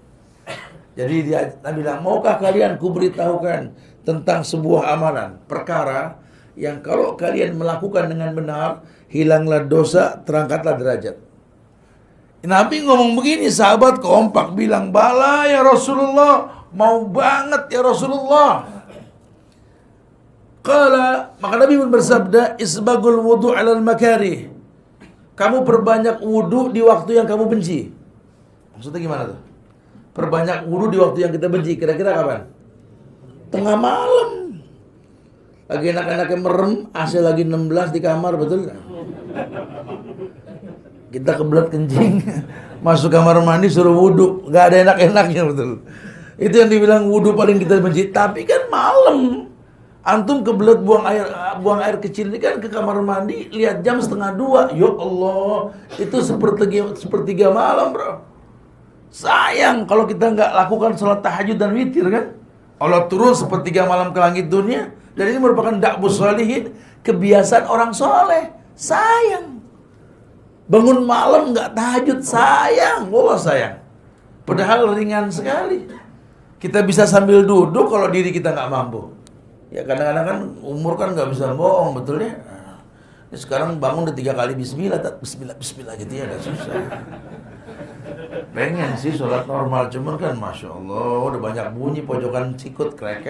Jadi Nabi bilang, maukah kalian kuberitahukan tentang sebuah amalan, perkara yang kalau kalian melakukan dengan benar, hilanglah dosa, terangkatlah derajat. Nabi ngomong begini, sahabat kompak bilang, bala ya Rasulullah, mau banget ya Rasulullah. Qala, maka Nabi pun bersabda, isbagul wudu' alal makarih. Kamu perbanyak wudu di waktu yang kamu benci. Maksudnya gimana tuh? Perbanyak wudu di waktu yang kita benci. Kira-kira kapan? Tengah malam. Lagi enak-enaknya merem, AC lagi 16 di kamar, betul gak? Kita kebelet kencing, masuk kamar mandi suruh wudhu, nggak ada enak-enaknya betul. Itu yang dibilang wudhu paling kita benci. Tapi kan malam, antum kebelet buang air kecil ini kan ke kamar mandi, lihat jam 1:30. Ya Allah, itu sepertiga malam, bro. Sayang kalau kita nggak lakukan sholat tahajud dan witir kan. Allah turun sepertiga malam ke langit dunia, dan ini merupakan da'bus sholihin, kebiasaan orang soleh. Sayang. Bangun malam nggak tahajud, sayang, Allah sayang. Padahal ringan sekali. Kita bisa sambil duduk kalau diri kita nggak mampu. Ya kadang-kadang kan umur kan nggak bisa bohong, betul ya. Nah, sekarang bangun udah 3 kali bismillah, bismillah gitu ya, agak susah. Pengen sih sholat normal, cuman kan masya Allah udah banyak bunyi pojokan sikut krek.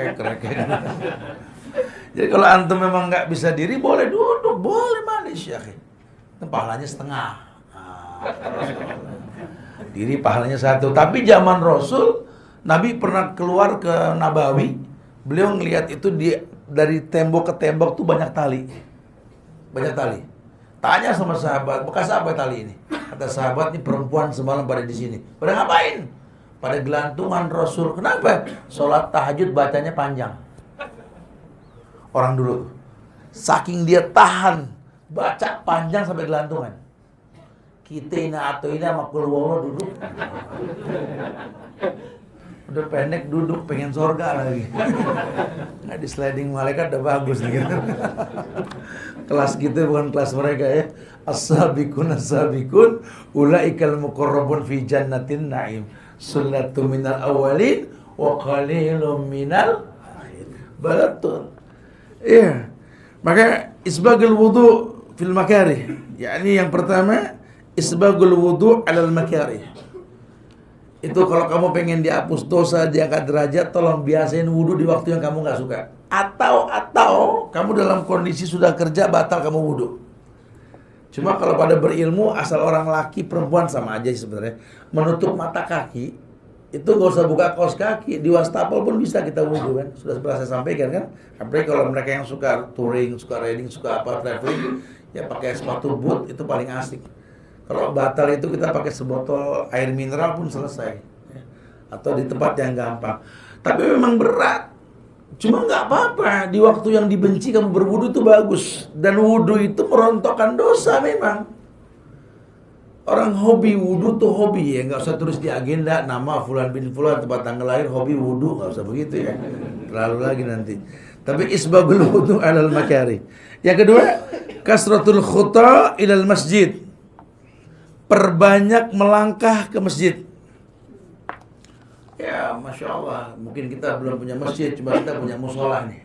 Jadi kalau antum memang nggak bisa diri, boleh duduk, boleh manis ya. Pahalanya setengah. Diri pahalanya 1. Tapi zaman Rasul, Nabi pernah keluar ke Nabawi. Beliau ngelihat itu dari tembok ke tembok tuh banyak tali. Banyak tali. Tanya sama sahabat, bekas apa tali ini? Kata sahabat, ini perempuan semalam pada di sini. Pada ngapain? Pada gelantungan Rasul. Kenapa? Sholat tahajud bacanya panjang. Orang dulu. Saking dia tahan baca panjang sampai gelantungan. Kita ini sama keluar duduk. Udah pendek duduk, pengen surga lagi. Nggak di sliding malaikat udah bagus nih gitu. Kelas kita bukan kelas mereka ya. As-sabiqun ulaikal muqarrabun fi jannatin na'im. Sunnatu minal awalin wa qalilum minal akhirin. Balatun. Iya. Maka isbagul wudu fil makarih. Yakni yang pertama, isbagul wudu alal makarih. Itu kalau kamu pengen dihapus dosa, diangkat derajat, tolong biasain wudu di waktu yang kamu nggak suka. Atau kamu dalam kondisi sudah kerja, batal kamu wudu. Cuma kalau pada berilmu, asal orang laki perempuan sama aja sih sebenarnya. Menutup mata kaki, itu nggak usah buka kaos kaki. Di wastafel pun bisa kita wudu kan. Sudah pernah saya sampaikan kan. Apalagi kalau mereka yang suka touring, suka riding, suka apa traveling, ya pakai sepatu boot itu paling asik. Kalau batal itu kita pakai sebotol air mineral pun selesai. Atau di tempat yang gampang. Tapi memang berat. Cuma nggak apa-apa. Di waktu yang dibenci kamu berwudu itu bagus. Dan wudu itu merontokkan dosa memang. Orang hobi wudu tuh hobi ya. Nggak usah tulis di agenda nama fulan bin fulan, tempat tanggal lahir, hobi wudu. Nggak usah begitu ya. Terlalu lagi nanti. Tapi isbagul wudu alal makari. Yang kedua, kasratul khuta ilal masjid. Perbanyak melangkah ke masjid. Ya, Masya Allah. Mungkin kita belum punya masjid, cuma kita punya musola nih.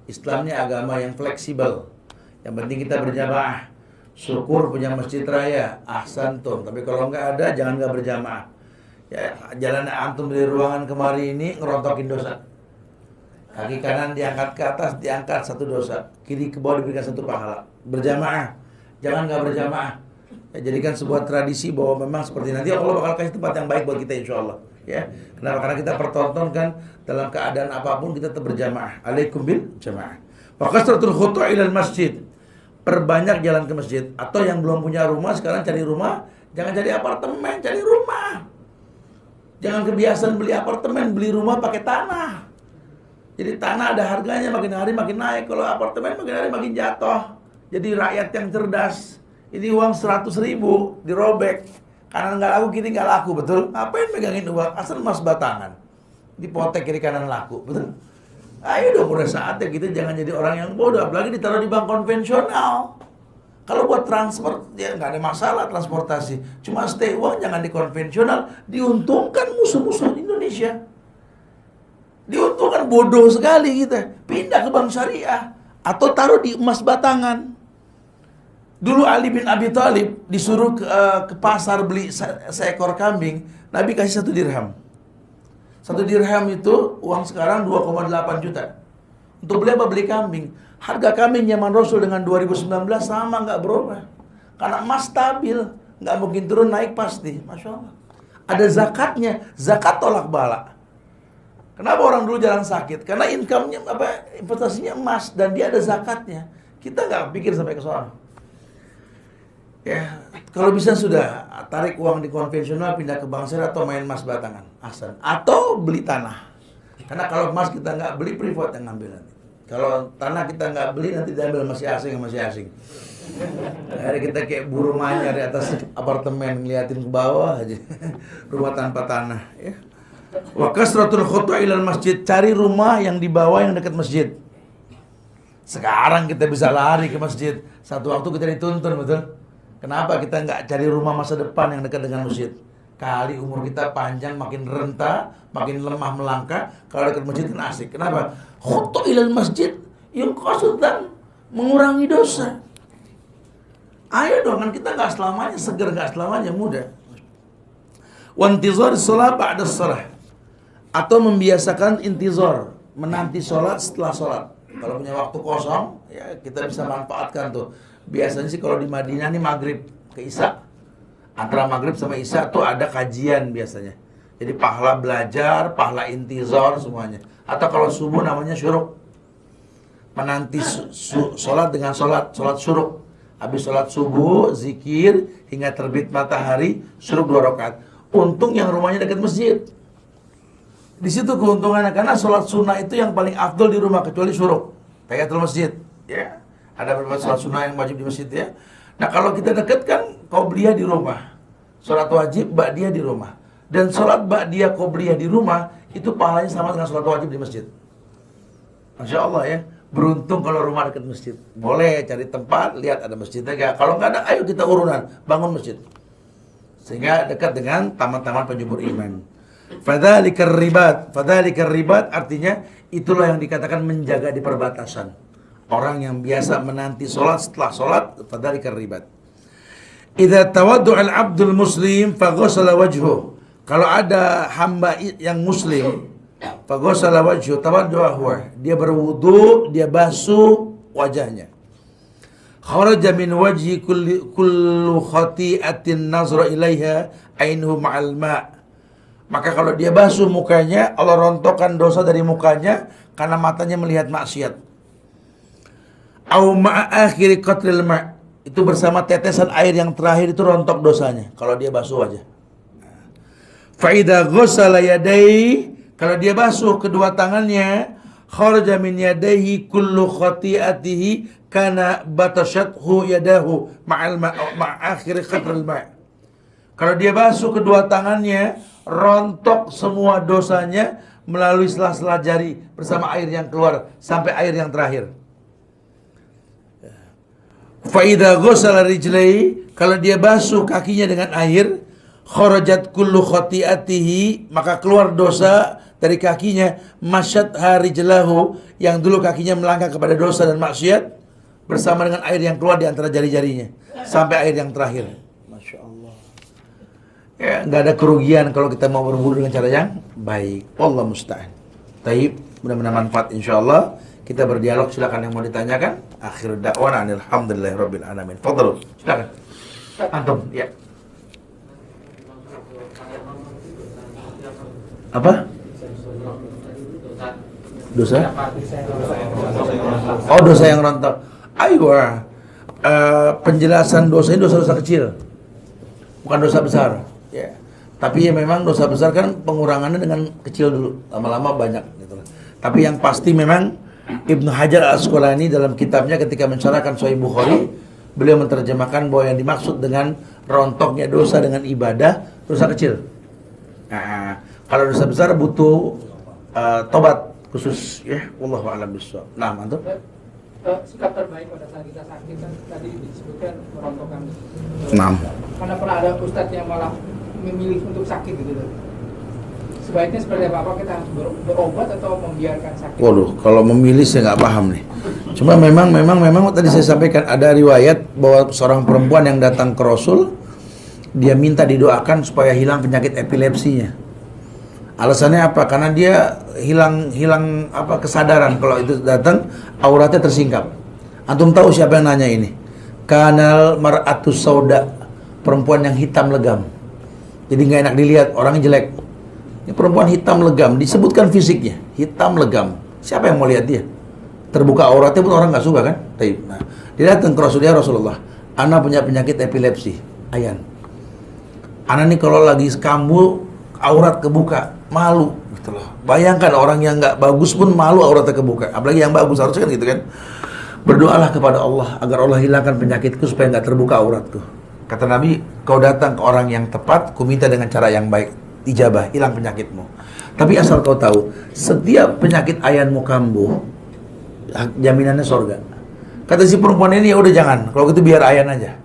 Islam ini agama yang fleksibel. Yang penting kita berjamaah. Syukur punya masjid raya. Ahsantum. Tapi kalau nggak ada, jangan nggak berjamaah. Ya, jalan antum dari ruangan kemari ini ngerontokin dosa. Kaki kanan diangkat ke atas, diangkat 1 dosa. Kiri ke bawah diberikan 1 pahala. Berjamaah. Jangan nggak berjamaah. Ya, jadikan sebuah tradisi bahwa memang seperti nanti Allah bakal kasih tempat yang baik buat kita insya Allah. Ya, kenapa? Karena kita pertontonkan dalam keadaan apapun kita tetap berjamaah. Alaikum bil jamaah. Faqasratul khutu' ilal masjid. Perbanyak jalan ke masjid. Atau yang belum punya rumah sekarang cari rumah. Jangan cari apartemen, cari rumah. Jangan kebiasaan beli apartemen, beli rumah pakai tanah. Jadi tanah ada harganya, makin hari makin naik. Kalau apartemen makin hari makin jatuh. Jadi rakyat yang cerdas. Ini uang 100.000 dirobek, kanan nggak laku, kiri nggak laku, betul? Ngapain megangin uang? Asal emas batangan, dipotek kiri kanan laku, betul? Ayo dong, udah saatnya kita jangan jadi orang yang bodoh, apalagi ditaruh di bank konvensional. Kalau buat transport, ya nggak ada masalah transportasi. Cuma stay uang jangan di konvensional, diuntungkan musuh-musuh Indonesia. Diuntungkan, bodoh sekali kita. Pindah ke bank syariah atau taruh di emas batangan. Dulu Ali bin Abi Thalib disuruh ke pasar beli seekor kambing, Nabi kasih 1 dirham. 1 dirham itu uang sekarang 2,8 juta. Untuk beli apa? Beli kambing. Harga kambing zaman Rasul dengan 2019 sama, nggak berubah. Karena emas stabil, nggak mungkin turun naik pasti. Masya Allah. Ada zakatnya, zakat tolak bala. Kenapa orang dulu jarang sakit? Karena income-nya investasinya emas dan dia ada zakatnya. Kita nggak pikir sampai ke soal. Ya, kalau bisa sudah tarik uang di konvensional pindah ke bank syariah atau main emas batangan, ahsan. Atau beli tanah. Karena kalau emas kita nggak beli, privat yang ngambil nanti. Kalau tanah kita nggak beli nanti diambil masih asing. Jadi kita kayak burung manyar di atas apartemen ngeliatin ke bawah aja. Rumah tanpa tanah. Ya. Wa kasratul khutu' ilal masjid, cari rumah yang di bawah yang dekat masjid. Sekarang kita bisa lari ke masjid. Satu waktu kita dituntun, betul. Kenapa kita nggak cari rumah masa depan yang dekat dengan masjid? Kali umur kita panjang, makin renta, makin lemah melangkah. Kalau dekat masjid kan asik. Kenapa? Khutu' ilal masjid yang qasdan mengurangi dosa. Ayo dong, kan kita nggak selamanya seger, nggak selamanya muda. Wantizar sholat ba'da sholat, atau membiasakan intizar, menanti sholat setelah sholat. Kalau punya waktu kosong, ya kita bisa manfaatkan tuh. Biasanya sih kalau di Madinah nih maghrib ke Isya, antara maghrib sama Isya tuh ada kajian biasanya. Jadi pahala belajar, pahala intizar semuanya. Atau kalau subuh namanya syuruk, menanti sholat dengan sholat syuruk. Habis sholat subuh, zikir hingga terbit matahari, syuruk 2 rakaat. Untung yang rumahnya dekat masjid. Di situ keuntungannya, karena sholat sunnah itu yang paling afdol di rumah kecuali syuruk, tahiyatul masjid. Ya, ada beberapa sholat sunnah yang wajib di masjid ya. Nah kalau kita dekat kan qobliyah di rumah, sholat wajib ba'diyah di rumah, dan sholat ba'diyah qobliyah di rumah itu pahalanya sama dengan sholat wajib di masjid. Masya Allah ya. Beruntung kalau rumah dekat masjid. Boleh cari tempat, lihat ada masjidnya gak. Kalau nggak ada, ayo kita urunan bangun masjid. Sehingga dekat dengan taman-taman penjemur iman. Fadzalikar ribat artinya itulah yang dikatakan menjaga di perbatasan. Orang yang biasa menanti sholat setelah sholat, fadzalikar ribat. Idza tawaddu'al abdul muslim faghasala wajhu. Kalau ada hamba yang muslim, faghasala wajhu, tawaddu'ahu, dia berwudu, dia basuh wajahnya. Kharaja min wajhi kullu khati'atin nazra ilaiha ainuhu ma'al ma'. Maka kalau dia basuh mukanya, Allah rontokkan dosa dari mukanya karena matanya melihat maksiat. Au ma'a akhiri qatril ma', itu bersama tetesan air yang terakhir itu rontok dosanya kalau dia basuh wajah. Fa idza ghassala yadayhi, kalau dia basuh kedua tangannya, kharaja min yadayhi kullu khati'atihi kana batashathu yadahu ma'akhir qatril ma'. Kalau dia basuh kedua tangannya, rontok semua dosanya melalui sela-sela jari bersama air yang keluar sampai air yang terakhir. Fa idza ghassala rijlaihi, kalau dia basuh kakinya dengan air, kharajat kullu khati'atihi, maka keluar dosa dari kakinya, masyad harijlahu, yang dulu kakinya melangkah kepada dosa dan maksiat, bersama dengan air yang keluar di antara jari-jarinya sampai air yang terakhir. Masya Allah. Ya, nggak ada kerugian kalau kita mau berwudu dengan cara yang baik. Allah musta'an. Taib, mudah-mudahan manfaat insyaallah. Kita berdialog, silakan yang mau ditanyakan. Akhir da'wana alhamdulillahirabbil alamin. Fadhlu, silakan. Antum, ya. Apa? Dosa? Oh, dosa yang rontok. Ayo, penjelasan dosa ini dosa-dosa kecil, bukan dosa besar. Ya. Tapi ya memang dosa besar kan pengurangannya dengan kecil dulu, lama-lama banyak. Gitu. Tapi yang pasti memang Ibnu Hajar Al-Asqalani dalam kitabnya ketika mensyarahkan Sahih Bukhari, beliau menerjemahkan bahwa yang dimaksud dengan rontoknya dosa dengan ibadah, dosa kecil. Nah, kalau dosa besar butuh tobat khusus ya. Wallahu a'lam bishawab. Nah, mantap. Sikap terbaik pada saat kita sakit kan tadi disebutkan merontokkan. Nah. Karena pernah ada ustadz yang malah memilih untuk sakit gitu. Sebaiknya seperti apa kita harus berobat atau membiarkan sakit? Waduh, kalau memilih saya nggak paham nih. Cuma memang tadi saya sampaikan ada riwayat bahwa seorang perempuan yang datang ke Rasul, dia minta didoakan supaya hilang penyakit epilepsinya. Alasannya apa? Karena dia hilang kesadaran kalau itu datang, auratnya tersingkap. Antum tahu siapa yang nanya ini? Kanal mar'atus sauda, perempuan yang hitam legam. Jadi nggak enak dilihat, orangnya jelek. Ini perempuan hitam legam, disebutkan fisiknya hitam legam. Siapa yang mau lihat dia? Terbuka auratnya pun orang nggak suka kan? Nah, dia datang ke Rasulullah, Ana punya penyakit epilepsi, Ayan. Ana nih kalau lagi kambuh, aurat kebuka, malu gitu loh. Bayangkan orang yang nggak bagus pun malu auratnya kebuka, apalagi yang bagus, harusnya kan gitu kan. Berdoalah kepada Allah agar Allah hilangkan penyakitku supaya nggak terbuka auratku. Kata Nabi, kau datang ke orang yang tepat, ku minta dengan cara yang baik, ijabah, hilang penyakitmu. Tapi asal kau tahu, setiap penyakit Ayanmu kambuh, jaminannya surga. Kata si perempuan ini, ya udah jangan, kalau gitu biar Ayan aja.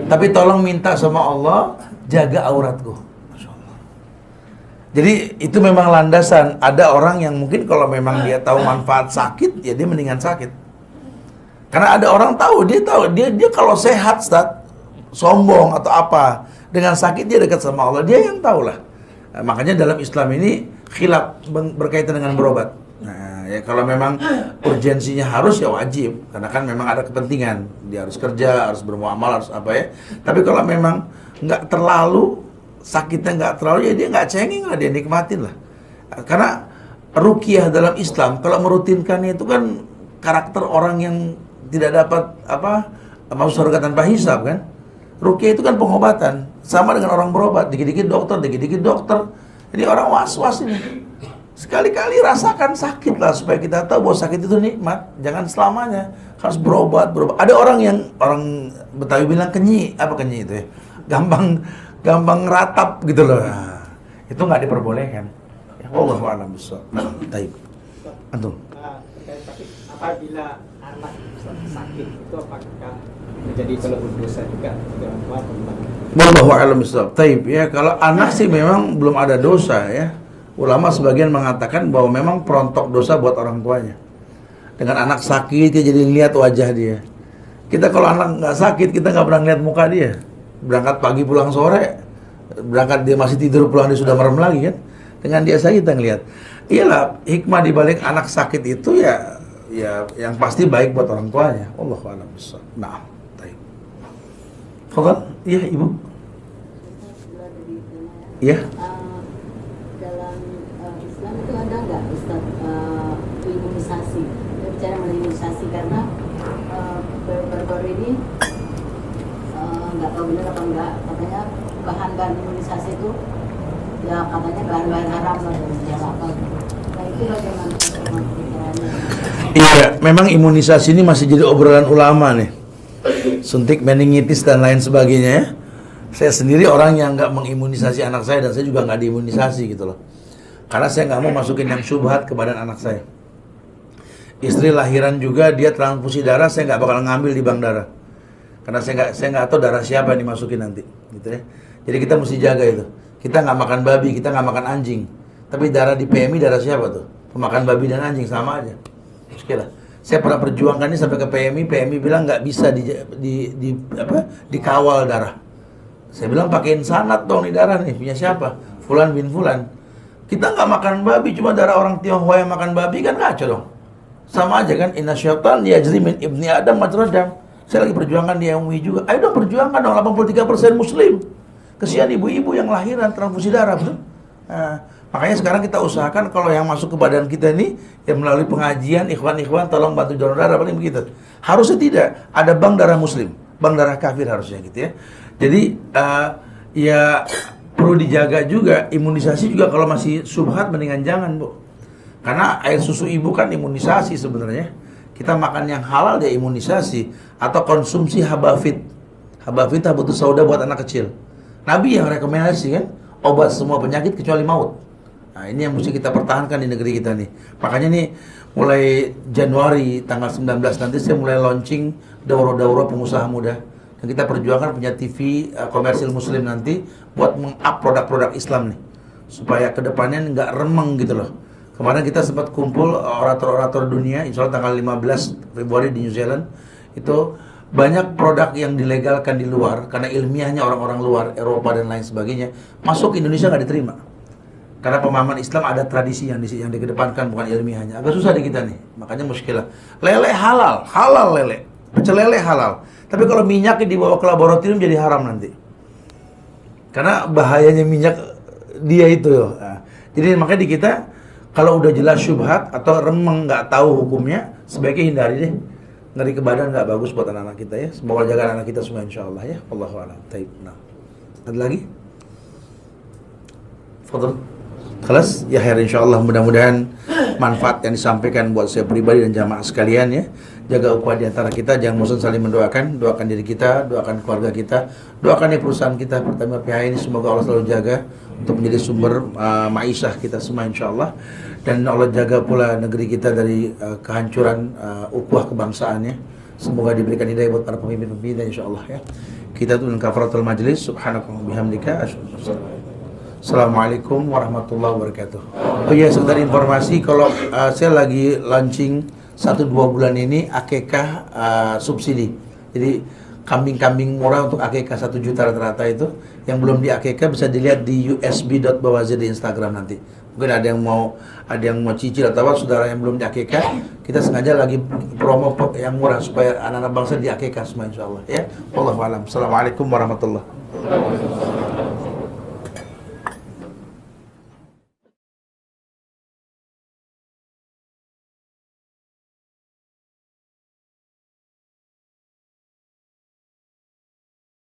Tapi tolong minta sama Allah, jaga auratku. Masya Allah. Jadi itu memang landasan. Ada orang yang mungkin kalau memang dia tahu manfaat sakit, ya dia mendingan sakit. Karena ada orang tahu, dia kalau sehat, Ustaz, sombong atau apa, dengan sakit dia dekat sama Allah, dia yang tahu lah. Nah, makanya dalam Islam ini khilaf berkaitan dengan berobat. Nah, ya kalau memang urgensinya harus, ya wajib, karena kan memang ada kepentingan, dia harus kerja, harus bermuamalah, harus apa ya. Tapi kalau memang nggak terlalu sakitnya, nggak terlalu, ya dia nggak cengeng lah, dia nikmatin lah. Karena ruqyah dalam Islam kalau merutinkannya itu kan karakter orang yang tidak dapat masuk surga tanpa hisab kan. Ruqyah itu kan pengobatan, sama dengan orang berobat, dikit-dikit dokter. Jadi orang was-was ini. Sekali-kali rasakan sakit lah supaya kita tahu bahwa sakit itu nikmat. Jangan selamanya harus berobat. Ada orang Betawi bilang kenyi, apa kenyi itu ya? Gampang ratap gitu loh. Nah, itu nggak diperbolehkan. Ya Allah a'lam bishawab. Nah, taib. Antum. Apabila anak sakit itu apakah menjadi pelebuh dosa juga Wallahu a'lam bishawab. Taib ya, kalau anak sih memang belum ada dosa ya. Ulama sebagian mengatakan bahwa memang perontok dosa buat orang tuanya. Dengan anak sakit dia jadi lihat wajah dia. Kita kalau anak nggak sakit, kita nggak pernah lihat muka dia. Berangkat pagi pulang sore, berangkat dia masih tidur, pulang dia sudah merem lagi kan. Dengan dia sakit kita ngelihat. Iyalah hikmah dibalik anak sakit itu ya yang pasti baik buat orang tuanya. Wallahu a'lam bishawab. Nah, baik. Fadhal, iya Ibu. Iya. Dalam Islam itu ada nggak Ustaz imunisasi? Kita bicara mengenai imunisasi karena baru-baru ini nggak tahu benar apa enggak, katanya bahan-bahan imunisasi itu ya katanya bahan-bahan haram lah dari sejarah apa gitu. Nah itu bagaimana pikirannya? Iya, memang imunisasi ini masih jadi obrolan ulama nih. Suntik meningitis dan lain sebagainya ya. Saya sendiri orang yang nggak mengimunisasi anak saya, dan saya juga nggak diimunisasi gitu loh. Karena saya nggak mau masukin yang syubhat ke badan anak saya. Istri lahiran juga dia transfusi darah, saya nggak bakal ngambil di bank darah. Karena saya nggak tahu darah siapa yang dimasukin nanti, gitu ya. Jadi kita mesti jaga itu. Kita nggak makan babi, kita nggak makan anjing. Tapi darah di PMI darah siapa tuh? Pemakan babi dan anjing sama aja. Muskilah. Saya pernah perjuangkan ini sampai ke PMI bilang nggak bisa dikawal darah. Saya bilang pakein sanad dong nih darah nih, punya siapa? Fulan bin Fulan. Kita nggak makan babi, cuma darah orang Tionghoa yang makan babi kan kacau dong. Sama aja kan, inna syaitan yajri min ibni Adam majrad dam. Saya lagi perjuangkan di MUI juga. Ayo dong perjuangkan dong, 83% muslim. Kesian ibu-ibu yang lahiran transfusi darah, betul? Nah, makanya sekarang kita usahakan kalau yang masuk ke badan kita ini yang melalui pengajian ikhwan-ikhwan tolong bantu donor darah, paling begitu. Harusnya tidak ada bank darah muslim, bank darah kafir harusnya gitu ya. Jadi ya perlu dijaga juga imunisasi juga. Kalau masih subhat mendingan jangan, Bu. Karena air susu ibu kan imunisasi sebenarnya. Kita makan yang halal dia imunisasi, atau konsumsi habafit. Habafit habatus sauda buat anak kecil. Nabi yang rekomendasi kan obat semua penyakit kecuali maut. Nah, ini yang mesti kita pertahankan di negeri kita nih. Makanya nih mulai Januari tanggal 19 nanti saya mulai launching daurah-daurah pengusaha muda. Dan kita perjuangkan punya TV komersil muslim nanti buat meng-up produk-produk Islam nih. Supaya kedepannya nggak remeng gitu loh. Kemarin kita sempat kumpul orator-orator dunia, insya Allah tanggal 15 Februari di New Zealand. Itu banyak produk yang dilegalkan di luar karena ilmiahnya orang-orang luar, Eropa dan lain sebagainya, masuk Indonesia nggak diterima. Karena pemahaman Islam ada tradisi yang dikedepankan, bukan ilmiahnya. Agak susah di kita nih, makanya muskilah. Lele halal lele, pecel lele halal. Tapi kalau minyaknya dibawa ke laboratorium jadi haram nanti. Karena bahayanya minyak dia itu. Nah, jadi makanya di kita kalau udah jelas syubhat atau remeng nggak tahu hukumnya, sebaiknya hindari deh. ngeri ke badan nggak bagus buat anak-anak kita ya. Semoga jaga anak kita semua insyaallah ya. Wallahu a'lam. Taib. Nah. Ada lagi? Fadhil. Kelas ya khair insyaallah, mudah-mudahan manfaat yang disampaikan buat saya pribadi dan jamaah sekalian ya. Jaga ukhuwah di antara kita, jangan bosan saling mendoakan, doakan diri kita, doakan keluarga kita, doakan ya perusahaan kita Pertamina PH ini, semoga Allah selalu jaga untuk menjadi sumber maisha kita semua insyaallah, dan Allah jaga pula negeri kita dari kehancuran ukhuwah kebangsaannya. Semoga diberikan hidayah buat para pemimpin-pemimpin insyaallah ya. Kita tuh kafaratul majlis, subhanakallahumma bihamdika asyhadu. Assalamualaikum warahmatullahi wabarakatuh. Oh iya, sekedar informasi kalau saya lagi launching 1-2 bulan ini akekah subsidi. Jadi kambing-kambing murah untuk akekah 1 juta rata-rata itu. Yang belum di akekah bisa dilihat di usb.bawazir di Instagram nanti. Mungkin ada yang mau cicil atau apa, saudara yang belum di akekah, kita sengaja lagi promo yang murah supaya anak-anak bangsa di akekah semua insyaallah ya. Wallahu a'lam. Assalamualaikum warahmatullahi wabarakatuh.